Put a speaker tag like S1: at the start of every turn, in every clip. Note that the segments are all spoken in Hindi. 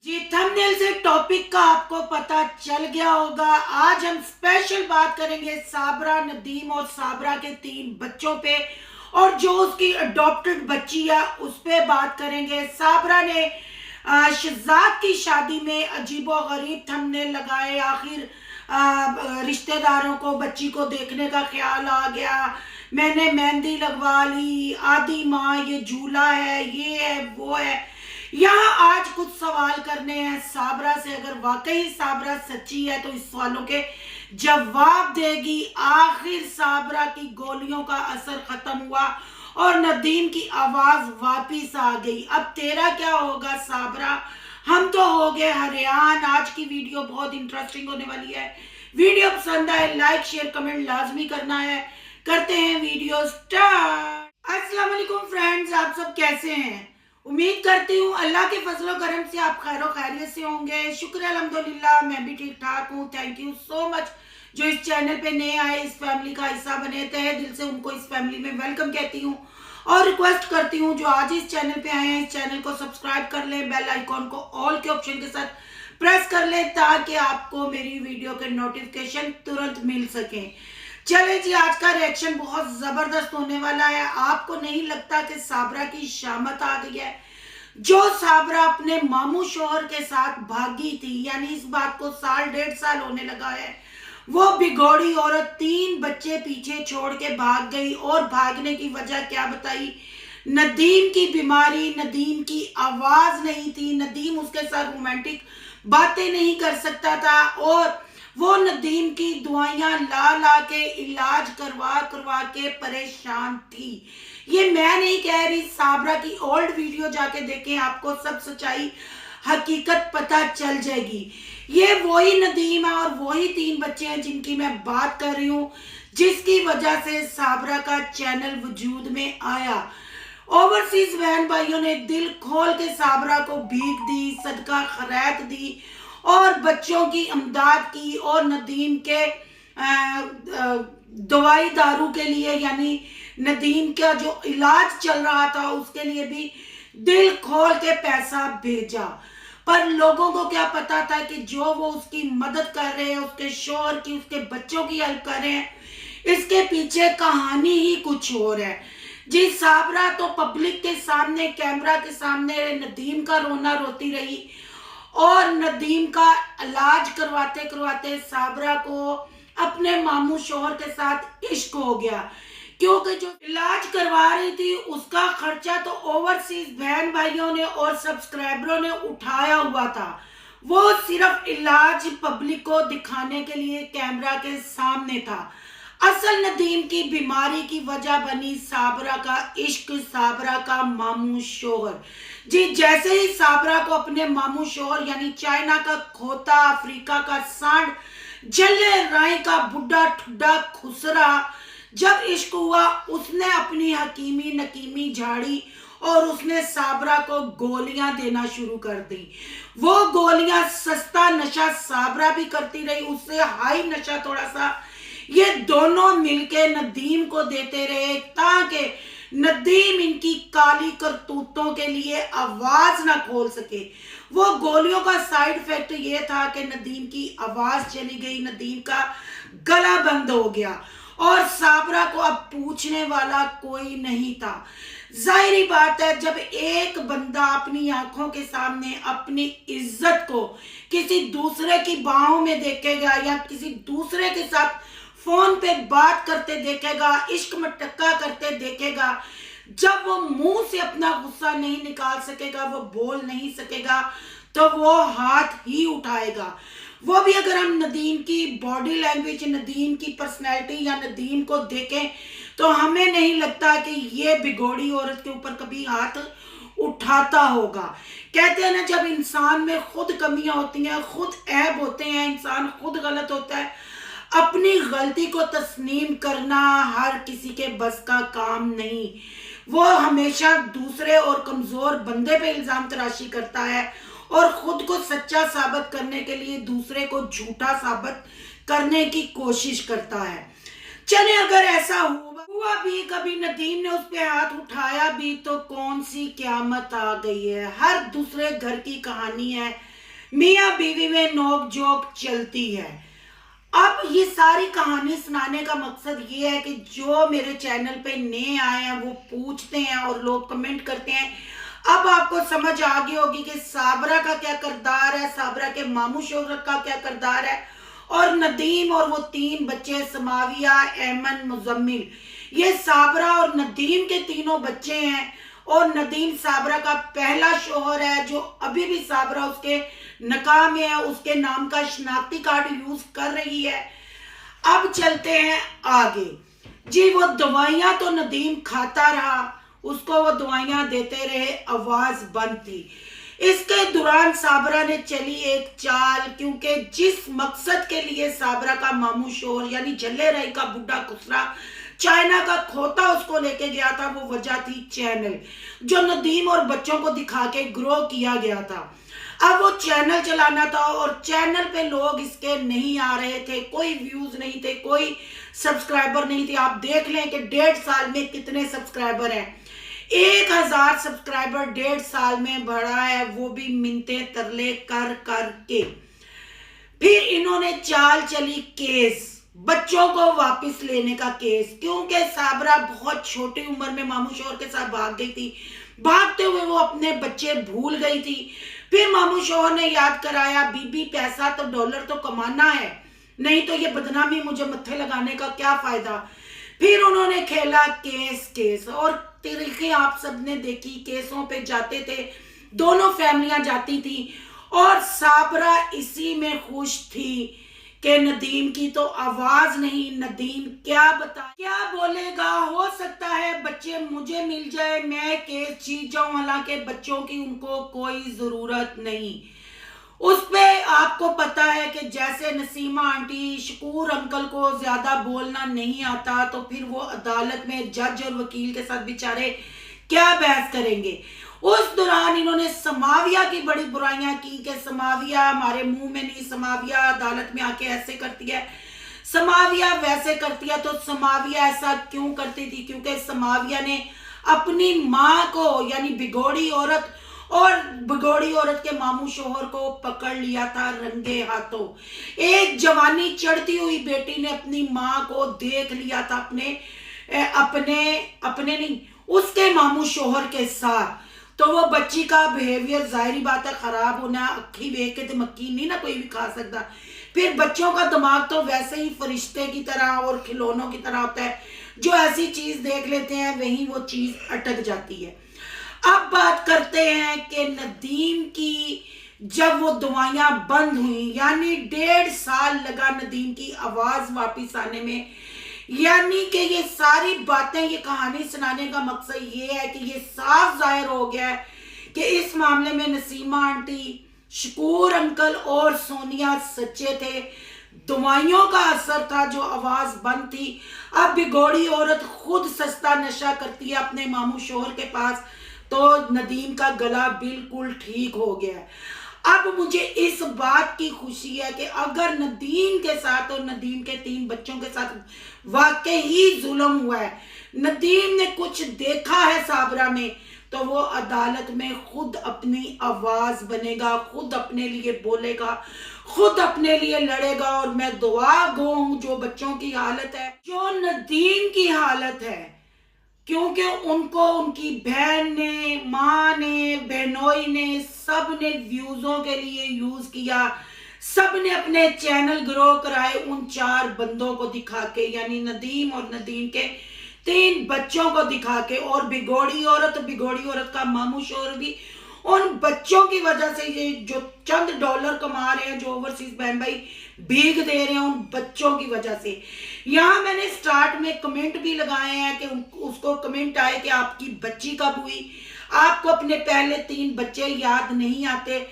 S1: जी, थंबनेल से टॉपिक का आपको पता चल गया होगा। आज हम स्पेशल बात करेंगे साबरा, नदीम और साबरा के 3 बच्चों पे, और जो उसकी अडॉप्टेड बच्ची है उस पे बात करेंगे। साबरा ने शहजाद की शादी में अजीबो गरीब थंबनेल लगाए। आखिर रिश्तेदारों को बच्ची को देखने का ख्याल आ गया। मैंने मेहंदी लगवा ली, आदि माँ ये झूला है, ये है वो है। यहाँ आज कुछ सवाल करने हैं साबरा से। अगर वाकई साबरा सच्ची है तो इस सवालों के जवाब देगी। आखिर साबरा की गोलियों का असर खत्म हुआ और नदीम की आवाज वापिस आ गई। अब तेरा क्या होगा साबरा? हम तो हो गए हरियाण। आज की वीडियो बहुत इंटरेस्टिंग होने वाली है। वीडियो पसंद आए लाइक शेयर कमेंट लाजमी करना है। करते हैं वीडियो स्टार्ट। अस्सलाम वालेकुम फ्रेंड्स, आप सब कैसे हैं? उम्मीद करती हूँ अल्लाह के फजलो करम से आप खैरो खैरियत से होंगे। शुक्र अल्हम्दुलिल्लाह, मैं भी ठीक ठाक हूँ। थैंक यू सो मच जो इस चैनल पे नए आए, इस फैमिली का हिस्सा बने। तहे दिल से उनको इस फैमिली में वेलकम कहती हूँ और रिक्वेस्ट करती हूँ जो आज इस चैनल पे आए हैं इस चैनल को सब्सक्राइब कर लें, बेल आइकॉन को ऑल के ऑप्शन के साथ प्रेस कर लें ताकि आपको मेरी वीडियो के नोटिफिकेशन तुरंत मिल सके। चले जी, आज का रिएक्शन बहुत जबरदस्त होने वाला है। आपको नहीं लगता कि साबरा की शामत आ गई है? जो साबरा अपने मामू शोहर के साथ भागी थी, यानी इस बात को साल 1.5 साल होने लगा है, वो बिगोड़ी औरत 3 बच्चे पीछे छोड़ के भाग गई। और भागने की वजह क्या बताई? नदीम की बीमारी, नदीम की आवाज नहीं थी, नदीम उसके साथ रोमांटिक बातें नहीं कर सकता था और वो नदीम की दवाइयां ला ला के इलाज करवा करवा के परेशान थी। ये मैं नहीं कह रही, साबरा की ओल्ड वीडियो जाके देखें, आपको सब सच्चाई हकीकत पता चल जाएगी। ये वही नदीम है और वही 3 बच्चे हैं जिनकी मैं बात कर रही हूँ, जिसकी वजह से साबरा का चैनल वजूद में आया। ओवरसीज बहन भाइयों ने दिल खोल के साबरा को भीख दी, सदका खैरात दी और बच्चों की इमदाद की और नदीम के दवाई दारू के लिए, यानी नदीम का जो इलाज चल रहा था उसके लिए भी दिल खोल के पैसा भेजा। पर लोगों को क्या पता था कि जो वो उसकी मदद कर रहे हैं, उसके शोहर की, उसके बच्चों की हेल्प कर रहे हैं, इसके पीछे कहानी ही कुछ और है। जी, साबरा तो पब्लिक के सामने, कैमरा के सामने नदीम का रोना रोती रही और नदीम का इलाज करवाते करवाते साबरा को अपने मामू शोहर के साथ इश्क हो गया, क्योंकि जो इलाज करवा रही थी उसका खर्चा तो ओवरसीज बहन भाइयों ने और सब्सक्राइबरों ने उठाया हुआ था। वो सिर्फ इलाज पब्लिक को दिखाने के लिए कैमरा के सामने था। असल नदीम की बीमारी की वजह बनी साबरा का इश्क, साबरा का मामू शोहर। जी, जैसे ही साबरा को अपने मामू शोहर यानी चाइना का खोता, अफ्रीका का सांड, जल्ले राय का बुढ़ा ठुड्डा खुसरा जब इश्क हुआ, उसने अपनी हकीमी नकीमी झाड़ी और उसने साबरा को गोलियां देना शुरू कर दी। वो गोलियां सस्ता नशा साबरा भी करती रही, उससे हाई नशा थोड़ा सा ये दोनों मिलके नदीम को देते रहे ताकि नदीम इनकी काली करतूतों के लिए आवाज ना खोल सके। वो गोलियों का साइड इफेक्ट ये था कि नदीम की आवाज चली गई, नदीम का गला बंद हो गया और साबरा को अब पूछने वाला कोई नहीं था। जाहिर बात है, जब एक बंदा अपनी आंखों के सामने अपनी इज्जत को किसी दूसरे की बाहों में देखेगा या किसी दूसरे के साथ फोन पे बात करते देखेगा, इश्क मटक्का करते देखेगा, जब वो मुंह से अपना गुस्सा नहीं निकाल सकेगा, वो बोल नहीं सकेगा, तो वो हाथ ही उठाएगा। वो भी अगर हम नदीम की बॉडी लैंग्वेज, नदीम की पर्सनैलिटी या नदीम को देखें तो हमें नहीं लगता कि ये बिगोड़ी औरत के ऊपर कभी हाथ उठाता होगा। कहते हैं ना, जब इंसान में खुद कमियां होती हैं, खुद ऐब होते हैं, इंसान खुद गलत होता है, अपनी गलती को तस्लीम करना हर किसी के बस का काम नहीं। वो हमेशा दूसरे और कमजोर बंदे पे इल्जाम तराशी करता है और खुद को सच्चा साबित करने के लिए दूसरे को झूठा साबित करने की कोशिश करता है। चले, अगर ऐसा हुआ भी, कभी नदीम ने उस पे हाथ उठाया भी, तो कौन सी क्यामत आ गई है। हर दूसरे घर की कहानी है मियाँ बीवी में नोक झोंक चलती है। अब ये सारी कहानी सुनाने का मकसद ये है कि जो मेरे चैनल पे नए आए हैं वो पूछते हैं और लोग कमेंट करते हैं। अब आपको समझ आ गई होगी कि साबरा का क्या किरदार है, साबरा के मामू शोहरत का क्या किरदार है, और नदीम और वो 3 बच्चे समाविया, एमन, मुजम्मिल, ये साबरा और नदीम के तीनों बच्चे हैं। और नदीम साबरा का पहला शोहर है जो अभी भी साबरा उसके निकाह में है, उसके नाम का शनाख्ती कार्ड यूज कर रही है। अब चलते हैं आगे जी। वो दवाइयां तो नदीम खाता रहा, उसको वो दवाइयां देते रहे, आवाज बंद थी। इसके दौरान साबरा ने चली एक चाल, क्योंकि जिस मकसद के लिए साबरा का मामू शोहर यानी जल्ले राई का बुढ़ा खुसरा चाइना का खोता उसको लेके गया था, वो वजह थी चैनल जो नदीम और बच्चों को दिखा के ग्रो किया गया था। अब वो चैनल चलाना था और चैनल पे लोग इसके नहीं आ रहे थे, कोई व्यूज नहीं थे, कोई सब्सक्राइबर नहीं थे। आप देख लें कि 1.5 साल में कितने सब्सक्राइबर हैं। 1000 सब्सक्राइबर 1.5 साल में बढ़ा है, वो भी मिन्नते तरले कर कर के। फिर इन्होंने चाल चली केस, बच्चों को वापस लेने का केस, क्योंकि साबरा बहुत छोटी उम्र में मामू शोहर के साथ भाग गई थी। भागते हुए वो अपने बच्चे भूल गई थी। फिर मामू शोहर ने याद कराया, बीबी पैसा तो डॉलर तो कमाना है, नहीं तो ये बदनामी मुझे मत्थे लगाने का क्या फायदा। फिर उन्होंने खेला केस और तरीके आप सबने देखी, केसों पे जाते थे, दोनों फैमिलियां जाती थी और साबरा इसी में खुश थी कि नदीम की तो आवाज नहीं, नदीम क्या बोलेगा। हो सकता है बच्चे मुझे मिल जाए, मैं केस जीत जाऊं, हालांकि बच्चों की उनको कोई जरूरत नहीं। उस पे आपको पता है कि जैसे नसीमा आंटी, शकूर अंकल को ज्यादा बोलना नहीं आता, तो फिर वो अदालत में जज और वकील के साथ बेचारे क्या बहस करेंगे। उस दौरान इन्होंने समाविया की बड़ी बुराइयां की कि समाविया हमारे मुंह में नहीं, समाविया अदालत में आके ऐसे करती है, समाविया वैसे करती है। तो समाविया ऐसा क्यों करती थी? क्योंकि समाविया ने अपनी माँ को यानी बिगोड़ी औरत और बिगोड़ी औरत के मामू शोहर को पकड़ लिया था रंगे हाथों। एक जवानी चढ़ती हुई बेटी ने अपनी माँ को देख लिया था अपने नहीं, उसके मामू शोहर के साथ। तो वो बच्ची का बिहेवियर जाहिर बात है खराब होना, अखी देख के तो मक्की नहीं ना कोई भी खा सकता। फिर बच्चों का दिमाग तो वैसे ही फरिश्ते की तरह और खिलौनों की तरह होता है, जो ऐसी चीज देख लेते हैं वहीं वो चीज अटक जाती है। अब बात करते हैं कि नदीम की जब वो दवाइयां बंद हुई, यानी 1.5 साल लगा नदीम की आवाज वापिस आने में। यानी कि ये सारी बातें, ये कहानी सुनाने का मकसद ये है कि ये साफ जाहिर हो गया है कि इस मामले में नसीमा आंटी, शकूर अंकल और सोनिया सच्चे थे। दवाइयों का असर था जो आवाज बंद थी। अब बिगोड़ी औरत खुद सस्ता नशा करती है अपने मामू शोहर के पास, तो नदीम का गला बिल्कुल ठीक हो गया है। अब मुझे इस बात की खुशी है कि अगर नदीम के साथ और नदीम के 3 बच्चों के साथ वाकई ही जुल्म हुआ है, नदीम ने कुछ देखा है साबरा में, तो वो अदालत में खुद अपनी आवाज बनेगा, खुद अपने लिए बोलेगा, खुद अपने लिए लड़ेगा। और मैं दुआ गो हूं जो बच्चों की हालत है, जो नदीम की हालत है, क्योंकि उनको उनकी बहन ने, माँ ने, बहनोई ने, सब ने व्यूजों के लिए यूज किया, सब ने अपने चैनल ग्रो कराए उन 4 बंदों को दिखा के, यानी नदीम और नदीम के 3 बच्चों को दिखा के। और बिगोड़ी औरत का मामू शोहर भी उन बच्चों की वजह से, ये जो चंद डॉलर कमा रहे हैं, जो ओवरसीज बहन भाई भीग दे रहे हैं, उन बच्चों की वजह से। यहाँ मैंने स्टार्ट में कमेंट भी लगाए हैं कि उसको कमेंट आए कि आपकी बच्ची कब हुई, आपको अपने पहले 3 बच्चे याद नहीं आते।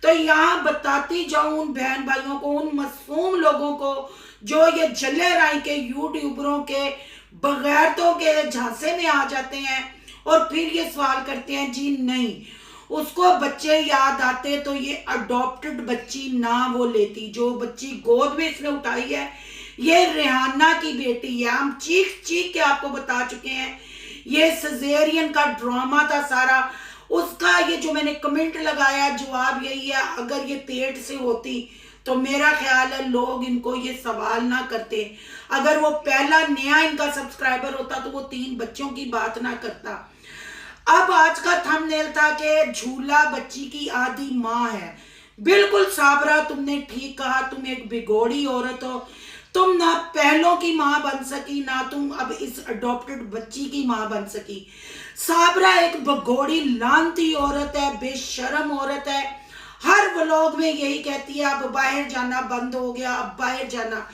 S1: तो यहाँ बताती जाऊं उन बहन भाइयों को, उन मासूम लोगों को जो ये जल्ले राय के यूट्यूबरों के बगैरतों के झांसे में आ जाते हैं और फिर ये सवाल करते हैं जी नहीं उसको बच्चे याद आते तो ये अडॉप्टेड बच्ची ना वो लेती। जो बच्ची गोद में इसने उठाई है ये रेहाना की बेटी है। हम चीख चीख के आपको बता चुके हैं, ये सजेरियन का ड्रामा था सारा। उसका ये जो मैंने कमेंट लगाया जवाब यही है, अगर ये पेट से होती तो मेरा ख्याल है लोग इनको ये सवाल ना करते। अगर वो पहला नया इनका सब्सक्राइबर होता तो वो 3 बच्चों की बात ना करता। अब आज का थंबनेल था कि झूला बच्ची की आधी माँ है। बिल्कुल साबरा, तुमने ठीक कहा, तुम एक बिगोड़ी औरत हो। तुम ना पहलों की माँ बन सकी, ना तुम अब इस अडॉप्टेड बच्ची की माँ बन सकी। साबरा एक भगोड़ी लानती औरत है, बेशरम औरत है। हर व्लॉग में यही कहती है अब बाहर जाना बंद हो गया, अब बाहर जाना,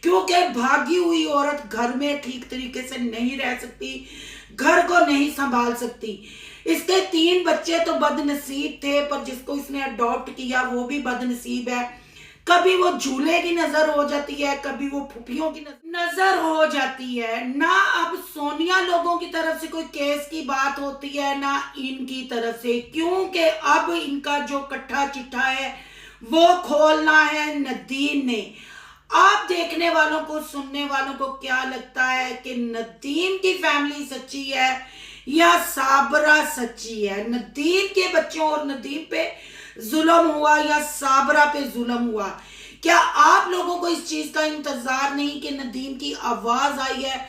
S1: क्योंकि भागी हुई औरत घर में ठीक तरीके से नहीं रह सकती, घर को नहीं संभाल सकती। इसके 3 बच्चे तो बदनसीब थे, पर जिसको इसने अडॉप्ट किया वो भी बदनसीब है। कभी वो झूले की नजर हो जाती है, कभी वो फुफियों की नजर हो जाती है। ना अब सोनिया लोगों की तरफ से कोई केस की बात होती है, ना इनकी तरफ से, क्योंकि अब इनका जो कट्ठा चिट्ठा है वो खोलना है नदीम ने। आप देखने वालों को, सुनने वालों को क्या लगता है कि नदीम की फैमिली सच्ची है या साबरा सच्ची है? नदीम के बच्चों और नदीम पे जुल्म हुआ या साबरा पे जुल्म हुआ? क्या आप लोगों को इस चीज का इंतजार नहीं कि नदीम की आवाज आई है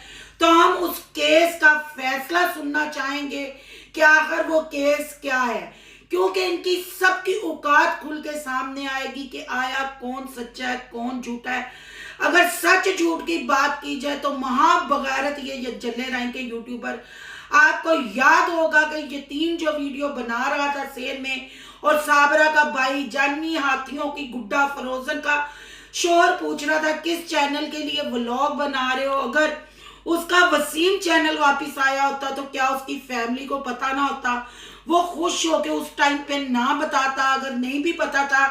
S1: तो हम उस केस का फैसला सुनना चाहेंगे कि आखिर वो केस क्या है? क्योंकि इनकी सबकी औकात खुल के सामने आएगी कि आया कौन सच्चा है कौन झूठा है। अगर सच झूठ की बात की जाए तो महाबगारत ये जल्ले राय के यूट्यूबर, आपको याद होगा कि यतीम जो वीडियो बना रहा था सेल में और साबरा का भाई जानी हाथियों की गुड्डा फरोजन का शोहर पूछ रहा था किस चैनल के लिए व्लॉग बना रहे हो। अगर उसका वसीम चैनल वापस आया होता तो क्या उसकी फैमिली को पता ना होता? वो खुश होके उस टाइम पे ना बताता, अगर नहीं भी पता था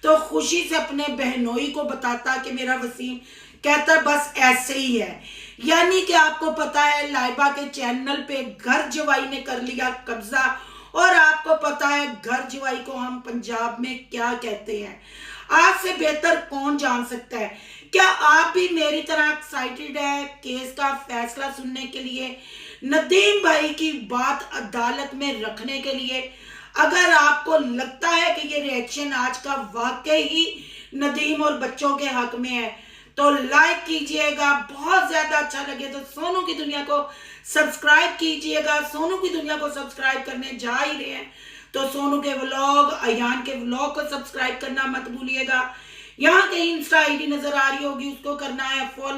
S1: तो खुशी से अपने बहनोई को बताता कि मेरा वसीम कहता बस ऐसे ही है। यानी कि आपको पता है लाइबा के चैनल पे घर जवाई ने कर लिया कब्जा, और आपको पता है घर जवाई को हम पंजाब में क्या कहते हैं। आज से बेहतर कौन जान सकता है? क्या आप भी मेरी तरह एक्साइटेड है केस का फैसला सुनने के लिए, नदीम भाई की बात अदालत में रखने के लिए? अगर आपको लगता है कि ये रिएक्शन आज का वाकई ही नदीम और बच्चों के हक में है तो लाइक कीजिएगा, बहुत ज्यादा अच्छा लगे तो सोनू की दुनिया को सब्सक्राइब कीजिएगा। सोनू की दुनिया को सब्सक्राइब करने जा ही रहे हैं तो सोनू के व्लॉग, अयान के व्लॉग को सब्सक्राइब करना मत भूलिएगा। यहाँ कहीं इंस्टा आईडी नजर आ रही होगी, उसको करना है फॉलो।